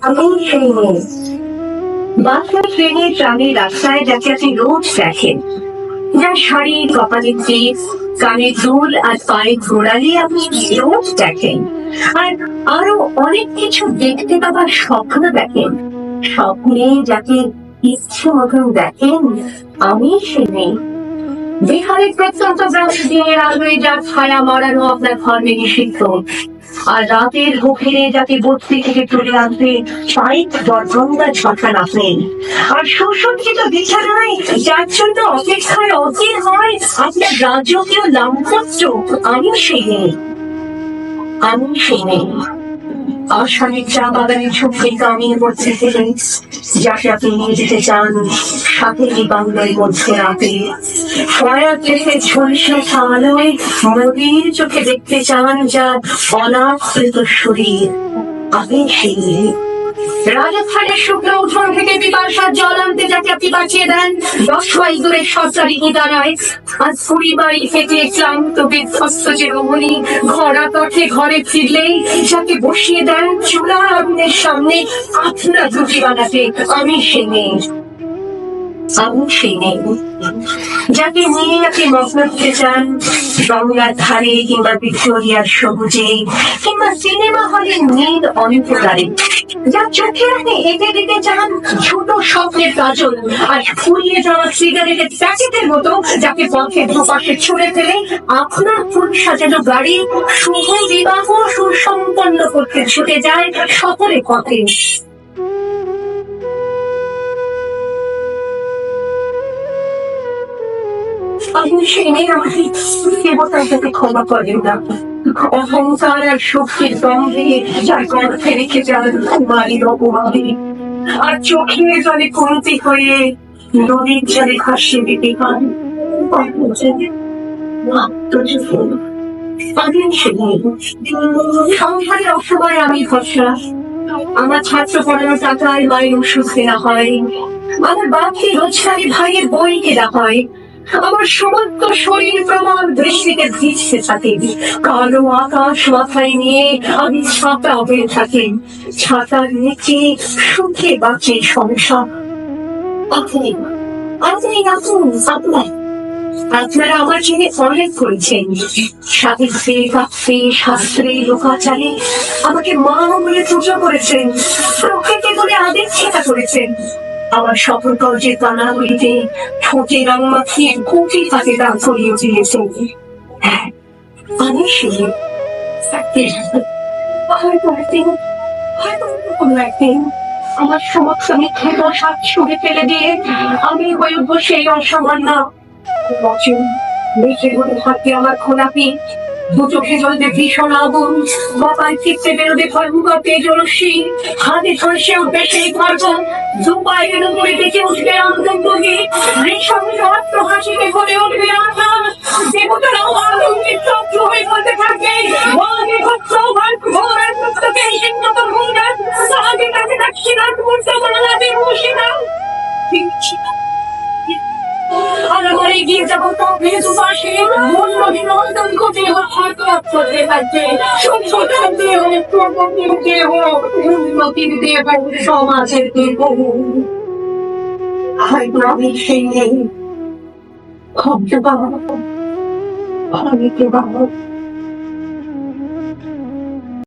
আমি সেই মেয়ে বাসে ট্রেনে ট্রামে রাস্তায় যাকে আপনি রোজ দেখেন, যার শাড়ি কপালে টিপ, কানে দুল আর পায়ে ঘোরালে আপনি রোজ দেখেন, আর আরো অনেক কিছু দেখতে পাবার স্বপ্ন দেখেন। স্বপ্নে যাকে ইচ্ছে মতন দেখেন, আমি সে নেই। বিহারের প্রত্যন্ত গ্রামে দিনের আলোয় যার ছায়া মারানো আপনার ধর্মে নিষিদ্ধ, আর রাতের গভীরে যাকে বস্তি থেকে তুলে আনতে পাইপ দরজঙ্গা ঝাঁকা নাচেন, আর সুসজ্জিত বিছানায় যার জন্য অপেক্ষায় অধীর হয় আপনার রাজকীয় লামপত্র, আমি সেই নেই। আমি সেই নেই। আষাঢ়ের চা বাগানে ঝুঁকে কামিয়ে পড়ছে ফেলে, যাকে আপনি নিয়ে যেতে চান সাথে এই বাংলার মধ্যে রাতে। ফয়ার থেকে ঝলসে আলোয় নদীর চোখে দেখতে চান যার অনাবৃত শরীর, আমি সেই নেই। রাজস্থানের শুক্র উঠোন থেকে পিপাসার জল আনতে যাকে আপনি বাঁচিয়ে দেন 10 মাইল দূরে সরকারি ইদারায়, আজ 20 বাড়ি থেকে ক্লান্ত বিধ্বস্ত যে রমণী ঘোড়া পথে ঘরে ফিরলেই যাকে বসিয়ে দেন চুলা আগুনের সামনে আপনার রুটি বানাতে, আমি সে নেই। আমি সেই নেই। যাকে নিয়ে আপনি মগ্ন হতে চান গঙ্গার ধারে কিংবা ভিক্টোরিয়ার সবুজে কিংবা সিনেমা হলের নীল অন্ধকারে, যার চোখে আপনি এঁকে দিতে চান ছোট স্বপ্নের কাজল আর ফুলিয়ে যাওয়া সিগারেটের প্যাকেটের মতো, যাকে পথের দুপাশে ছুড়ে ফেলে আপনার ফুল সাজানো গাড়ি শুভ বিবাহ সুসম্পন্ন করতে ছুটে যায় সকলে পথে। আমি সেই মেয়ে, আমাকে দেবতাকে ক্ষমা করেন না। অহংকার আর শক্তির গন্ধে যার কণ্ঠে রেখে যান কুমারীর অপমানে, আর চোখে জলে কমতি হয়ে নদীর জলে ভাসিয়ে দিতে পান আমি সেই মেয়ে। সংসারের অসময়ে আমি ভরসা, আমার ছাত্র পড়ানোর টাকায় মায়ের ওষুধ কেনা হয়, আমার বাপকে রোজগারি ভাইয়ের বই কেনা হয়, আমার সমস্ত শরীর প্রমাণ দৃষ্টিতে ভিজতে থাকে, কালো আকাশ মাথায় নিয়ে আমি ছাতা হয়ে থাকি, ছাতার নিচে সুখে বাঁচে সংসার। আপনি আপনি আপনি আপনার আপনারা আমার জন্য অনেক করেছেন, সাহিত্যে কাব্যে শাস্ত্রে লোকাচারে আমাকে মা বলে পুজো করেছেন, প্রকৃতি বলে আদিক্ষেতা করেছেন, আমার সফর কর্যের দানাগুলিতে ঠোঁটে রং মাখিয়ে কুটি হাতে দাঁড় করিয়ে দিয়েছেন। আমি সেই হয়তো একদিন আমার সমস্ত মিথ্যে পোশাক ছুঁড়ে ফেলে দিয়ে আমি হয়ে উঠবো সেই অসামান্য বচন। বেঁচে গড়ে থাকবে আমার খোলা পিঠ, দু চোখে জ্বলবে ভীষণ আগুন, বাপায় চিত্তে বেরোবে ভয়ঙ্কর তেজরশ্মি, হাতে ঝলসে উঠবে সেই খর্গ, দু পায়ের উপরে বেঁচে উঠবে আনন্দে, নৃশংস আত্মহাসিতে ভরে উঠবে আকাশ, দেবতারাও আনন্দিত স্তব্ধ হয়ে বলতে থাকবে আগে ভক্ত ঘোর মুক্তকে সিংহত ভূমিকা আগে কাছে থাকছি না মুহূর্ত বাংলাতে মুশিনা আর আমার এগিয়ে যাবো তবে দুপাশে মূল্যহীন নন্দন কোটি হয়তো করতে থাকবে সভ্যতার দেহ প্রগতির দেহ উন্নতির দেহ সমাজের দেহ। হয়তো আমি সেই নেই, ক্ষমতা পাবো, অনেকে পাবো।